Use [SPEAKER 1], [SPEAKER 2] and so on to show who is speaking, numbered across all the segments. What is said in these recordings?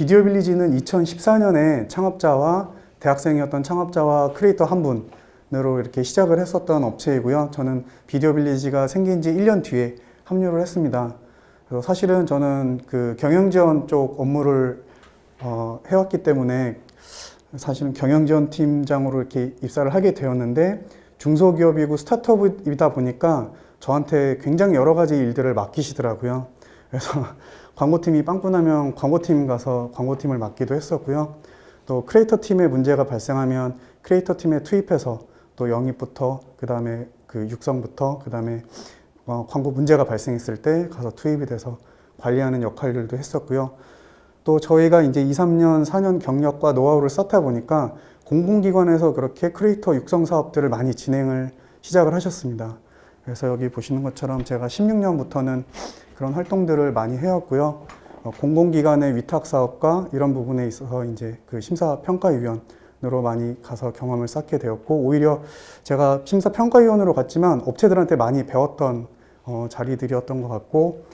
[SPEAKER 1] 비디오 빌리지는 2014년에 창업자와 대학생이었던 창업자와 크리에이터 한 분으로 이렇게 시작을 했었던 업체이고요. 저는 비디오 빌리지가 생긴 지 1년 뒤에 합류를 했습니다. 그래서 사실은 저는 그 경영지원 쪽 업무를 해왔기 때문에 사실은 경영지원 팀장으로 이렇게 입사를 하게 되었는데, 중소기업이고 스타트업이다 보니까 저한테 굉장히 여러 가지 일들을 맡기시더라고요. 그래서 광고팀이 빵꾸 나면 광고팀 가서 광고팀을 맡기도 했었고요. 또 크리에이터 팀에 문제가 발생하면 크리에이터 팀에 투입해서 또 영입부터, 그 다음에 그 육성부터, 그 다음에 광고 문제가 발생했을 때 가서 투입이 돼서 관리하는 역할들도 했었고요. 또 저희가 이제 2, 3년, 4년 경력과 노하우를 쌓다 보니까 공공기관에서 그렇게 크리에이터 육성 사업들을 많이 진행을 시작을 하셨습니다. 그래서 여기 보시는 것처럼 제가 16년부터는 그런 활동들을 많이 해왔고요. 공공기관의 위탁 사업과 이런 부분에 있어서 이제 그 심사평가위원으로 많이 가서 경험을 쌓게 되었고, 오히려 제가 심사평가위원으로 갔지만 업체들한테 많이 배웠던 자리들이었던 것 같고,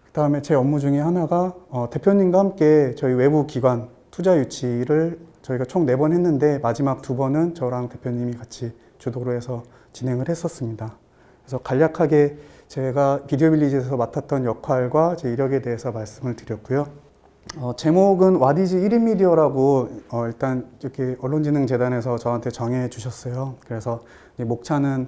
[SPEAKER 1] 그 다음에 제 업무 중에 하나가 대표님과 함께 저희 외부 기관 투자 유치를 저희가 총 4번 했는데, 마지막 2번은 저랑 대표님이 같이 주도로 해서 진행을 했었습니다. 그래서 간략하게 제가 비디오 빌리지에서 맡았던 역할과 제 이력에 대해서 말씀을 드렸고요. 제목은 What is 1인 미디어라고 일단 이렇게 언론진흥재단에서 저한테 정해 주셨어요. 그래서 이제 목차는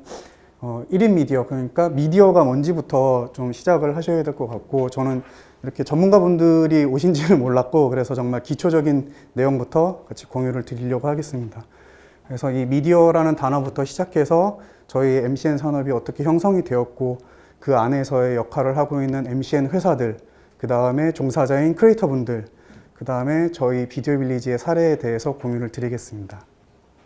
[SPEAKER 1] 1인 미디어, 그러니까 미디어가 뭔지부터 좀 시작을 하셔야 될 것 같고, 저는 이렇게 전문가분들이 오신지는 몰랐고, 그래서 정말 기초적인 내용부터 같이 공유를 드리려고 하겠습니다. 그래서 이 미디어라는 단어부터 시작해서 저희 MCN 산업이 어떻게 형성이 되었고, 그 안에서의 역할을 하고 있는 MCN 회사들, 그 다음에 종사자인 크리에이터 분들, 그 다음에 저희 비디오 빌리지의 사례에 대해서 공유를 드리겠습니다.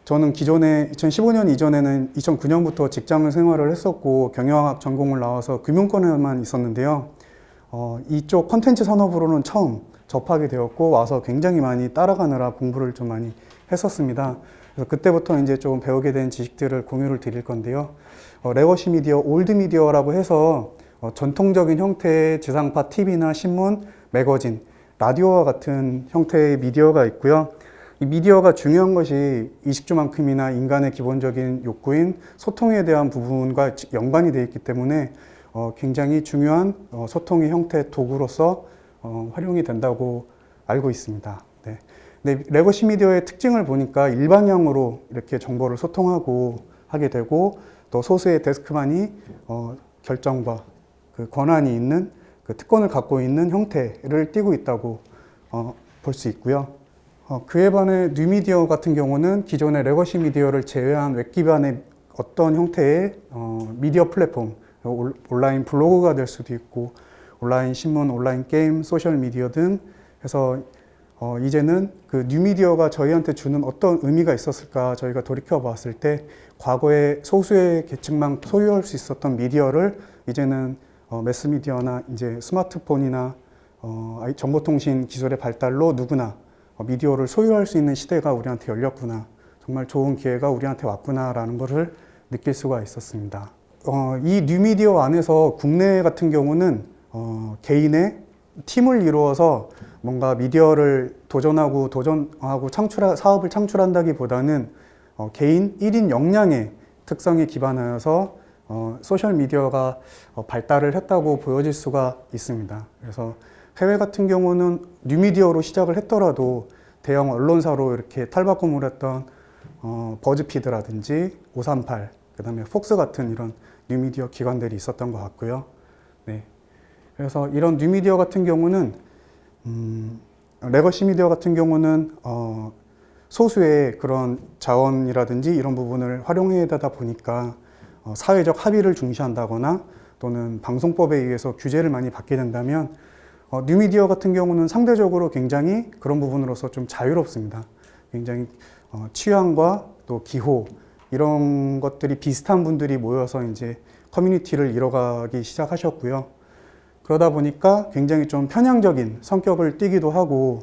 [SPEAKER 1] 저는 기존에 2015년 이전에는 2009년부터 직장 생활을 했었고, 경영학 전공을 나와서 금융권에만 있었는데요. 이쪽 컨텐츠 산업으로는 처음 접하게 되었고, 와서 굉장히 많이 따라가느라 공부를 좀 많이 했었습니다. 그래서 그때부터 이제 좀 배우게 된 지식들을 공유를 드릴 건데요. 레거시 미디어, 올드 미디어라고 해서 전통적인 형태의 지상파 TV나 신문, 매거진, 라디오와 같은 형태의 미디어가 있고요. 이 미디어가 중요한 것이 이식주만큼이나 인간의 기본적인 욕구인 소통에 대한 부분과 연관이 되어 있기 때문에 굉장히 중요한 소통의 형태 도구로서 활용이 된다고 알고 있습니다. 네. 근데 레거시 미디어의 특징을 보니까 일방향으로 이렇게 정보를 소통하고 하게 되고, 또 소수의 데스크만이 결정과 그 권한이 있는 그 특권을 갖고 있는 형태를 띠고 있다고 볼 수 있고요. 그에 반해 뉴미디어 같은 경우는 기존의 레거시 미디어를 제외한 웹 기반의 어떤 형태의 미디어 플랫폼, 온라인 블로그가 될 수도 있고, 온라인 신문, 온라인 게임, 소셜 미디어 등 해서 이제는 그 뉴미디어가 저희한테 주는 어떤 의미가 있었을까, 저희가 돌이켜 봤을 때 과거에 소수의 계층만 소유할 수 있었던 미디어를 이제는 매스미디어나 이제 스마트폰이나 정보통신 기술의 발달로 누구나 미디어를 소유할 수 있는 시대가 우리한테 열렸구나, 정말 좋은 기회가 우리한테 왔구나라는 것을 느낄 수가 있었습니다. 이 뉴미디어 안에서 국내 같은 경우는 개인의 팀을 이루어서 뭔가 미디어를 도전하고 사업을 창출한다기보다는 개인 1인 역량의 특성에 기반하여서 소셜미디어가 발달을 했다고 보여질 수가 있습니다. 그래서 해외 같은 경우는 뉴미디어로 시작을 했더라도 대형 언론사로 이렇게 탈바꿈을 했던 버즈피드라든지 538, 그 다음에 폭스 같은 이런 뉴미디어 기관들이 있었던 것 같고요. 네. 그래서 이런 뉴미디어 같은 경우는 레거시 미디어 같은 경우는 소수의 그런 자원이라든지 이런 부분을 활용해야 되다 보니까 사회적 합의를 중시한다거나 또는 방송법에 의해서 규제를 많이 받게 된다면, 뉴미디어 같은 경우는 상대적으로 굉장히 그런 부분으로서 좀 자유롭습니다. 굉장히 취향과 또 기호 이런 것들이 비슷한 분들이 모여서 이제 커뮤니티를 이뤄가기 시작하셨고요. 그러다 보니까 굉장히 좀 편향적인 성격을 띠기도 하고,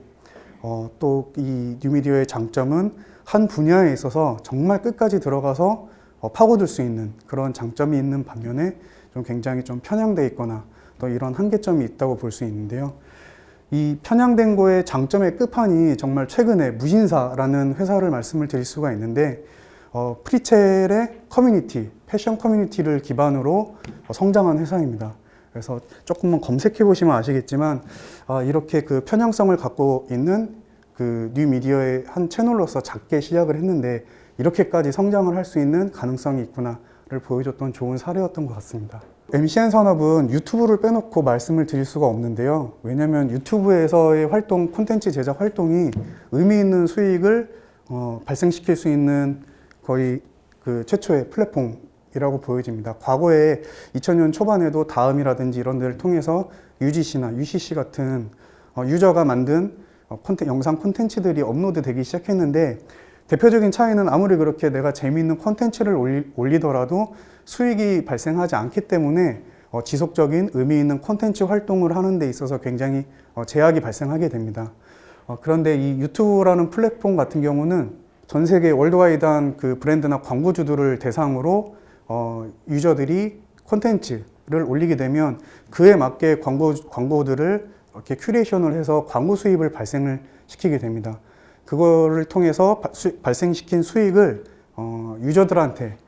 [SPEAKER 1] 또 이 뉴미디어의 장점은 한 분야에 있어서 정말 끝까지 들어가서 파고들 수 있는 그런 장점이 있는 반면에 좀 굉장히 좀 편향돼 있거나 또 이런 한계점이 있다고 볼 수 있는데요. 이 편향된 거의 장점의 끝판이 정말 최근에 무신사라는 회사를 말씀을 드릴 수가 있는데 프리첼의 커뮤니티, 패션 커뮤니티를 기반으로 성장한 회사입니다. 그래서 조금만 검색해 보시면 아시겠지만 이렇게 그 편향성을 갖고 있는 그 뉴미디어의 한 채널로서 작게 시작을 했는데 이렇게까지 성장을 할 수 있는 가능성이 있구나를 보여줬던 좋은 사례였던 것 같습니다. MCN 산업은 유튜브를 빼놓고 말씀을 드릴 수가 없는데요. 왜냐하면 유튜브에서의 활동, 콘텐츠 제작 활동이 의미 있는 수익을 발생시킬 수 있는 거의 그 최초의 플랫폼이라고 보여집니다. 과거에 2000년 초반에도 다음이라든지 이런 데를 통해서 UGC나 UCC 같은 유저가 만든 영상 콘텐츠들이 업로드 되기 시작했는데 대표적인 차이는 아무리 그렇게 내가 재미있는 콘텐츠를 올리더라도 수익이 발생하지 않기 때문에 지속적인 의미 있는 콘텐츠 활동을 하는 데 있어서 굉장히 제약이 발생하게 됩니다. 그런데 이 유튜브라는 플랫폼 같은 경우는 전 세계 월드와이드한 그 브랜드나 광고주들을 대상으로 유저들이 콘텐츠를 올리게 되면 그에 맞게 광고들을 이렇게 큐레이션을 해서 광고 수입을 발생을 시키게 됩니다. 그거를 통해서 발생시킨 수익을 유저들한테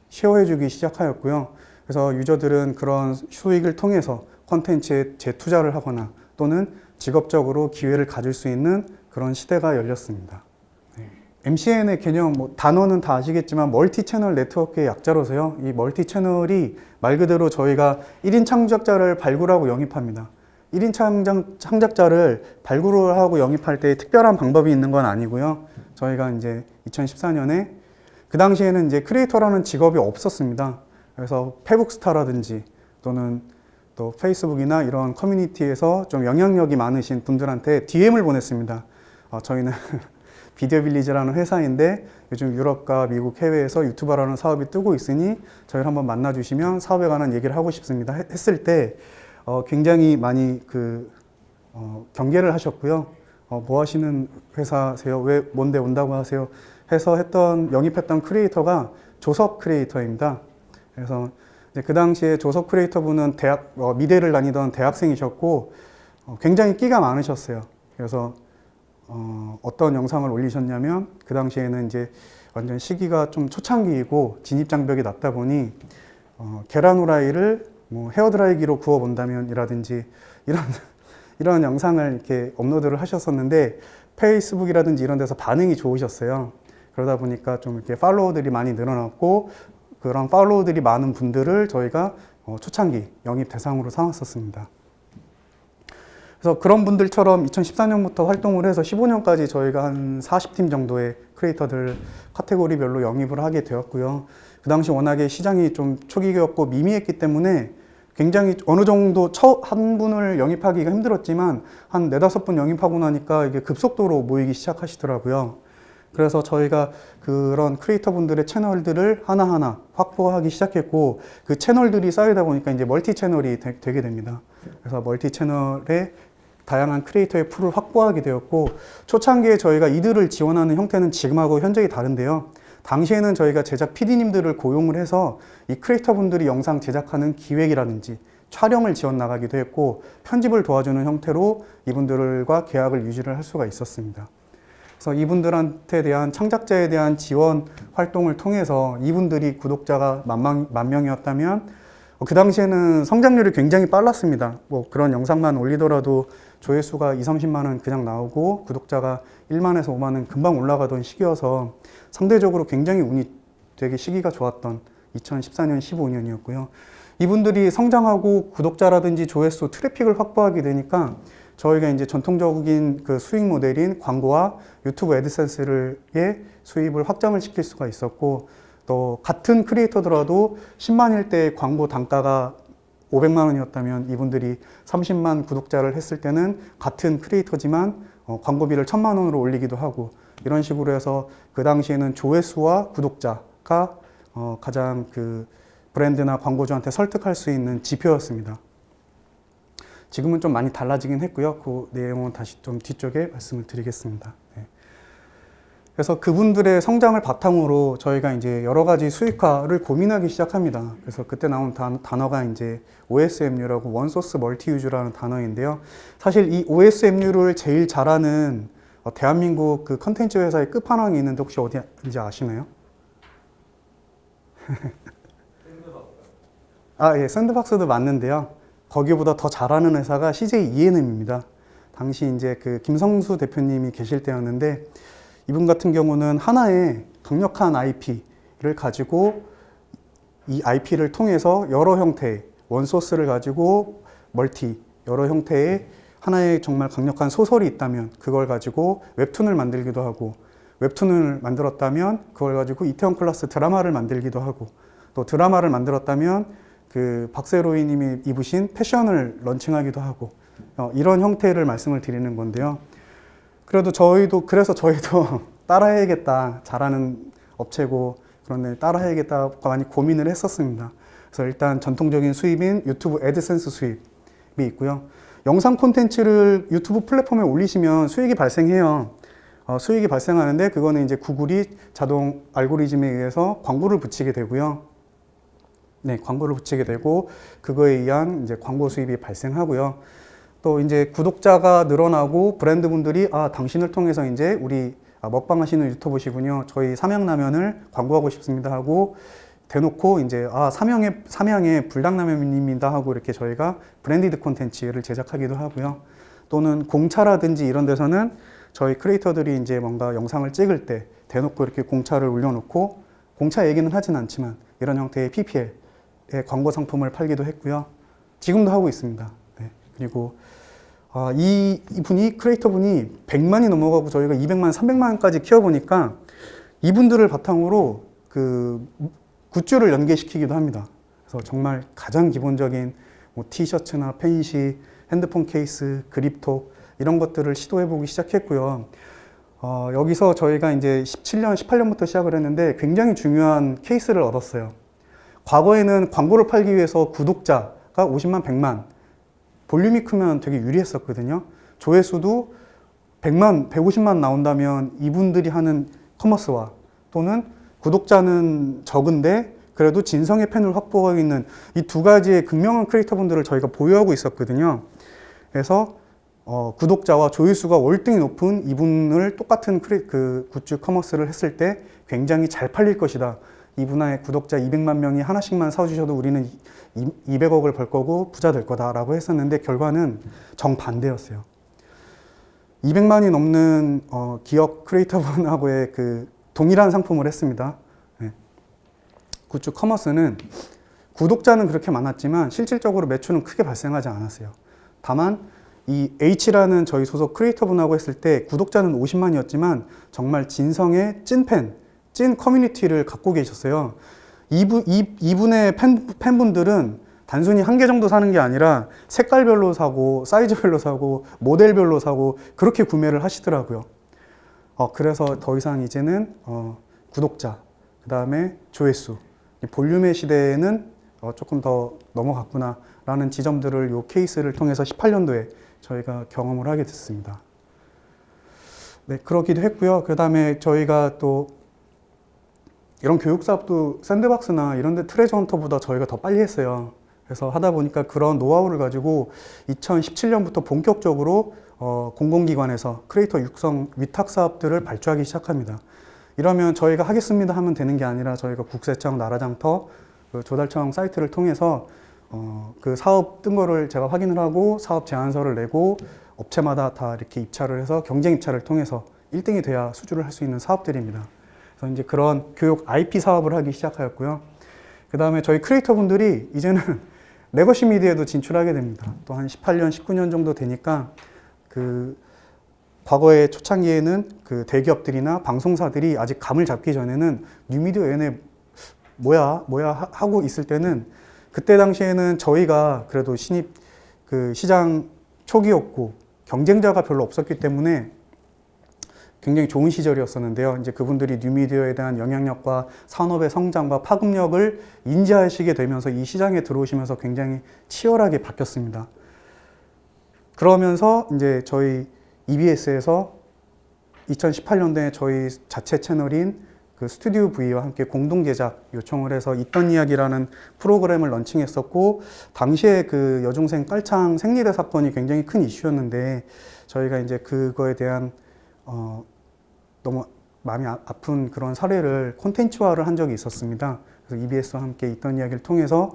[SPEAKER 1] 쉐어해주기 시작하였고요. 그래서 유저들은 그런 수익을 통해서 콘텐츠에 재투자를 하거나 또는 직업적으로 기회를 가질 수 있는 그런 시대가 열렸습니다. MCN의 개념, 단어는 다 아시겠지만 멀티 채널 네트워크의 약자로서요. 이 멀티 채널이 말 그대로 저희가 1인 창작자를 발굴하고 영입합니다. 1인 창작자를 발굴을 하고 영입할 때 특별한 방법이 있는 건 아니고요. 저희가 이제 2014년에 그 당시에는 이제 크리에이터라는 직업이 없었습니다. 그래서 페북스타라든지 또는 또 페이스북이나 이런 커뮤니티에서 좀 영향력이 많으신 분들한테 DM을 보냈습니다. 저희는 비디오 빌리지라는 회사인데 요즘 유럽과 미국 해외에서 유튜버라는 사업이 뜨고 있으니 저희를 한번 만나 주시면 사업에 관한 얘기를 하고 싶습니다. 했을 때 굉장히 많이 경계를 하셨고요. 뭐 하시는 회사세요? 왜 뭔데 온다고 하세요? 해서 영입했던 크리에이터가 조섭 크리에이터입니다. 그래서 이제 그 당시에 조섭 크리에이터 분은 미대를 다니던 대학생이셨고 굉장히 끼가 많으셨어요. 그래서 어떤 영상을 올리셨냐면 그 당시에는 이제 완전 시기가 좀 초창기이고 진입장벽이 낮다 보니 계란 후라이를 헤어드라이기로 구워본다면 이라든지 이런 영상을 이렇게 업로드를 하셨었는데 페이스북이라든지 이런 데서 반응이 좋으셨어요. 그러다 보니까 좀 이렇게 팔로워들이 많이 늘어났고 그런 팔로워들이 많은 분들을 저희가 초창기 영입 대상으로 삼았었습니다. 그래서 그런 분들처럼 2014년부터 활동을 해서 15년까지 저희가 한 40팀 정도의 크리에이터들 카테고리별로 영입을 하게 되었고요. 그 당시 워낙에 시장이 좀 초기였고 미미했기 때문에 굉장히 어느 정도 한 분을 영입하기가 힘들었지만 한 4-5분 영입하고 나니까 이게 급속도로 모이기 시작하시더라고요. 그래서 저희가 그런 크리에이터 분들의 채널들을 하나하나 확보하기 시작했고 그 채널들이 쌓이다 보니까 이제 멀티 채널이 되게 됩니다. 그래서 멀티 채널에 다양한 크리에이터의 풀을 확보하게 되었고 초창기에 저희가 이들을 지원하는 형태는 지금하고 현저히 다른데요. 당시에는 저희가 제작 PD님들을 고용을 해서 이 크리에이터 분들이 영상 제작하는 기획이라든지 촬영을 지원 나가기도 했고 편집을 도와주는 형태로 이분들과 계약을 유지를 할 수가 있었습니다. 그래서 이분들한테 대한 창작자에 대한 지원 활동을 통해서 이분들이 구독자가 만 명이었다면 그 당시에는 성장률이 굉장히 빨랐습니다. 그런 영상만 올리더라도 조회수가 20-30만원 그냥 나오고 구독자가 1만에서 5만원 금방 올라가던 시기여서 상대적으로 굉장히 운이 되게 시기가 좋았던 2014년, 15년이었고요. 이분들이 성장하고 구독자라든지 조회수, 트래픽을 확보하게 되니까 저희가 이제 전통적인 그 수익 모델인 광고와 유튜브 애드센스의 수입을 확장을 시킬 수가 있었고 또 같은 크리에이터더라도 10만일 때 광고 단가가 500만 원이었다면 이분들이 30만 구독자를 했을 때는 같은 크리에이터지만 광고비를 1000만 원으로 올리기도 하고 이런 식으로 해서 그 당시에는 조회수와 구독자가 가장 그 브랜드나 광고주한테 설득할 수 있는 지표였습니다. 지금은 좀 많이 달라지긴 했고요. 그 내용은 다시 좀 뒤쪽에 말씀을 드리겠습니다. 네. 그래서 그분들의 성장을 바탕으로 저희가 이제 여러 가지 수익화를 고민하기 시작합니다. 그래서 그때 나온 단어가 이제 OSMU라고 원소스 멀티유즈라는 단어인데요. 사실 이 OSMU를 제일 잘하는 대한민국 그 컨텐츠 회사의 끝판왕이 있는데 혹시 어디인지 아시나요? 예, 샌드박스도 맞는데요. 거기보다 더 잘하는 회사가 CJ ENM입니다. 당시 이제 그 김성수 대표님이 계실 때였는데 이분 같은 경우는 하나의 강력한 IP를 가지고 이 IP를 통해서 여러 형태의 원소스를 가지고 여러 형태의 하나의 정말 강력한 소설이 있다면 그걸 가지고 웹툰을 만들기도 하고 웹툰을 만들었다면 그걸 가지고 이태원 클라스 드라마를 만들기도 하고 또 드라마를 만들었다면 그 박세로이 님이 입으신 패션을 런칭하기도 하고 이런 형태를 말씀을 드리는 건데요. 그래서 저희도 따라해야겠다. 잘하는 업체고 그런데 따라해야겠다 많이 고민을 했었습니다. 그래서 일단 전통적인 수입인 유튜브 애드센스 수입이 있고요. 영상 콘텐츠를 유튜브 플랫폼에 올리시면 수익이 발생해요. 수익이 발생하는데 그거는 이제 구글이 자동 알고리즘에 의해서 광고를 붙이게 되고요. 네, 광고를 붙이게 되고 그거에 의한 이제 광고 수입이 발생하고요. 또 이제 구독자가 늘어나고 브랜드분들이 당신을 통해서 이제 우리 먹방 하시는 유튜버시군요. 저희 삼양라면을 광고하고 싶습니다 하고 대놓고 이제 삼양의 불닭라면입니다 하고 이렇게 저희가 브랜디드 콘텐츠를 제작하기도 하고요. 또는 공차라든지 이런 데서는 저희 크리에이터들이 이제 뭔가 영상을 찍을 때 대놓고 이렇게 공차를 올려놓고 공차 얘기는 하진 않지만 이런 형태의 PPL의 광고 상품을 팔기도 했고요. 지금도 하고 있습니다. 네. 그리고 이분이 크리에이터분이 100만이 넘어가고 저희가 200만, 300만까지 키워보니까 이분들을 바탕으로 그 굿즈를 연계시키기도 합니다. 그래서 정말 가장 기본적인 뭐 티셔츠나 펜시, 핸드폰 케이스, 그립톡 이런 것들을 시도해보기 시작했고요. 여기서 저희가 이제 17년, 18년부터 시작을 했는데 굉장히 중요한 케이스를 얻었어요. 과거에는 광고를 팔기 위해서 구독자가 50만, 100만 볼륨이 크면 되게 유리했었거든요. 조회수도 100만, 150만 나온다면 이분들이 하는 커머스와 또는 구독자는 적은데 그래도 진성의 팬을 확보하고 있는 이 두 가지의 극명한 크리에이터분들을 저희가 보유하고 있었거든요. 그래서 구독자와 조회수가 월등히 높은 이분을 똑같은 그 굿즈 커머스를 했을 때 굉장히 잘 팔릴 것이다. 이분의 구독자 200만 명이 하나씩만 사주셔도 우리는 200억을 벌 거고 부자 될 거다라고 했었는데 결과는 정반대였어요. 200만이 넘는 기업 크리에이터분하고의 그 동일한 상품을 했습니다. 네. 굿즈 커머스는 구독자는 그렇게 많았지만 실질적으로 매출은 크게 발생하지 않았어요. 다만 이 H라는 저희 소속 크리에이터분하고 했을 때 구독자는 50만이었지만 정말 진성의 찐팬, 찐 커뮤니티를 갖고 계셨어요. 이분의 팬분들은 단순히 한 개 정도 사는 게 아니라 색깔별로 사고 사이즈별로 사고 모델별로 사고 그렇게 구매를 하시더라고요. 그래서 더 이상 이제는 구독자, 그 다음에 조회수, 볼륨의 시대에는 조금 더 넘어갔구나 라는 지점들을 이 케이스를 통해서 18년도에 저희가 경험을 하게 됐습니다. 네, 그러기도 했고요. 그 다음에 저희가 또 이런 교육 사업도 샌드박스나 이런 데 트레저 헌터보다 저희가 더 빨리 했어요. 그래서 하다 보니까 그런 노하우를 가지고 2017년부터 본격적으로 공공기관에서 크리에이터 육성 위탁 사업들을 발주하기 시작합니다. 이러면 저희가 하겠습니다 하면 되는 게 아니라 저희가 국세청, 나라장터, 그 조달청 사이트를 통해서 그 사업 뜬 거를 제가 확인을 하고 사업 제안서를 내고 업체마다 다 이렇게 입찰을 해서 경쟁 입찰을 통해서 1등이 돼야 수주를 할 수 있는 사업들입니다. 그래서 이제 그런 교육 IP 사업을 하기 시작하였고요. 그 다음에 저희 크리에이터 분들이 이제는 레거시 미디어에도 진출하게 됩니다. 또 한 18년, 19년 정도 되니까 그 과거의 초창기에는 그 대기업들이나 방송사들이 아직 감을 잡기 전에는 뉴미디어 얘네 뭐야 하고 있을 때는 그때 당시에는 저희가 그래도 신입 그 시장 초기였고 경쟁자가 별로 없었기 때문에 굉장히 좋은 시절이었었는데요. 이제 그분들이 뉴미디어에 대한 영향력과 산업의 성장과 파급력을 인지하시게 되면서 이 시장에 들어오시면서 굉장히 치열하게 바뀌었습니다. 그러면서 이제 저희 EBS에서 2018년도에 저희 자체 채널인 그 스튜디오 V와 함께 공동 제작 요청을 해서 있던 이야기라는 프로그램을 런칭했었고, 당시에 그 여중생 깔창 생리대 사건이 굉장히 큰 이슈였는데, 저희가 이제 그거에 대한 너무 마음이 아픈 그런 사례를 콘텐츠화를 한 적이 있었습니다. 그래서 EBS와 함께 있던 이야기를 통해서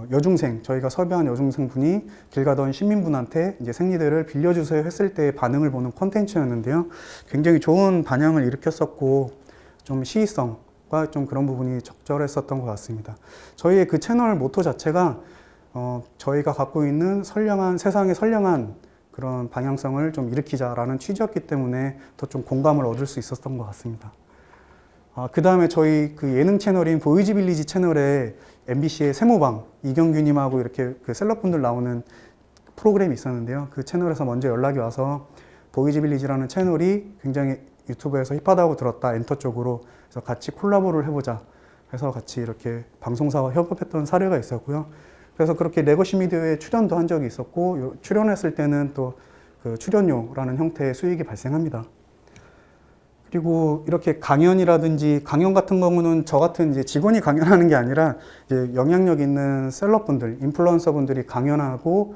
[SPEAKER 1] 여중생, 저희가 섭외한 여중생 분이 길 가던 시민분한테 이제 생리대를 빌려주세요 했을 때 반응을 보는 콘텐츠였는데요. 굉장히 좋은 반향을 일으켰었고, 좀 시의성과 좀 그런 부분이 적절했었던 것 같습니다. 저희의 그 채널 모토 자체가 저희가 갖고 있는 세상의 선량한 그런 방향성을 좀 일으키자라는 취지였기 때문에 더 좀 공감을 얻을 수 있었던 것 같습니다. 그 다음에 저희 그 예능 채널인 보이즈 빌리지 채널에 MBC의 세모방 이경규님하고 이렇게 그 셀럽분들 나오는 프로그램이 있었는데요. 그 채널에서 먼저 연락이 와서 보이즈 빌리지라는 채널이 굉장히 유튜브에서 힙하다고 들었다, 엔터 쪽으로. 그래서 같이 콜라보를 해보자 해서 같이 이렇게 방송사와 협업했던 사례가 있었고요. 그래서 그렇게 레거시 미디어에 출연도 한 적이 있었고, 출연했을 때는 또 그 출연료라는 형태의 수익이 발생합니다. 그리고 이렇게 강연이라든지 강연 같은 경우는 저 같은 이제 직원이 강연하는 게 아니라 이제 영향력 있는 셀럽분들, 인플루언서분들이 강연하고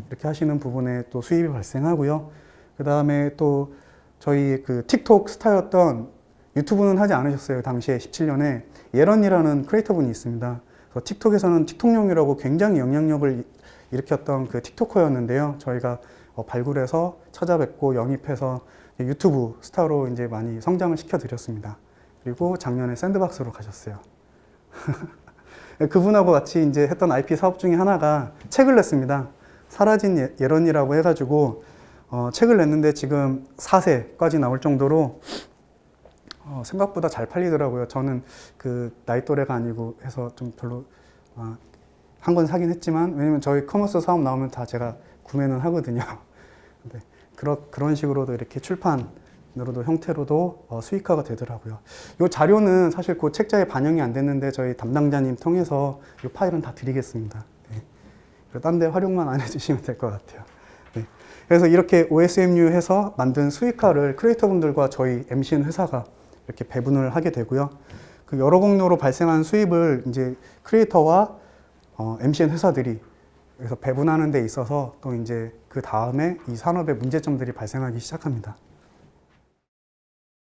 [SPEAKER 1] 이렇게 하시는 부분에 또 수입이 발생하고요. 그 다음에 또 저희 그 틱톡 스타였던, 유튜브는 하지 않으셨어요. 당시에 17년에 예런이라는 크리에이터 분이 있습니다. 그래서 틱톡에서는 틱톡용이라고 굉장히 영향력을 일으켰던 그 틱토커였는데요. 저희가 발굴해서 찾아뵙고 영입해서 유튜브 스타로 이제 많이 성장을 시켜드렸습니다. 그리고 작년에 샌드박스로 가셨어요. 그분하고 같이 이제 했던 IP 사업 중에 하나가 책을 냈습니다. 사라진 예런이라고 해가지고 책을 냈는데 지금 4세까지 나올 정도로 생각보다 잘 팔리더라고요. 저는 그 나이 또래가 아니고 해서 좀 별로 한 권 사긴 했지만, 왜냐면 저희 커머스 사업 나오면 다 제가 구매는 하거든요. 네, 그런 식으로도 이렇게 출판으로도 형태로도 수익화가 되더라고요. 이 자료는 사실 그 책자에 반영이 안 됐는데 저희 담당자님 통해서 이 파일은 다 드리겠습니다. 네. 딴 데 활용만 안 해주시면 될 것 같아요. 네. 그래서 이렇게 OSMU 해서 만든 수익화를 크리에이터 분들과 저희 MCN 회사가 이렇게 배분을 하게 되고요. 그 여러 공로로 발생한 수입을 이제 크리에이터와 MCN 회사들이 그래서 배분하는 데 있어서 또 이제 그 다음에 이 산업의 문제점들이 발생하기 시작합니다.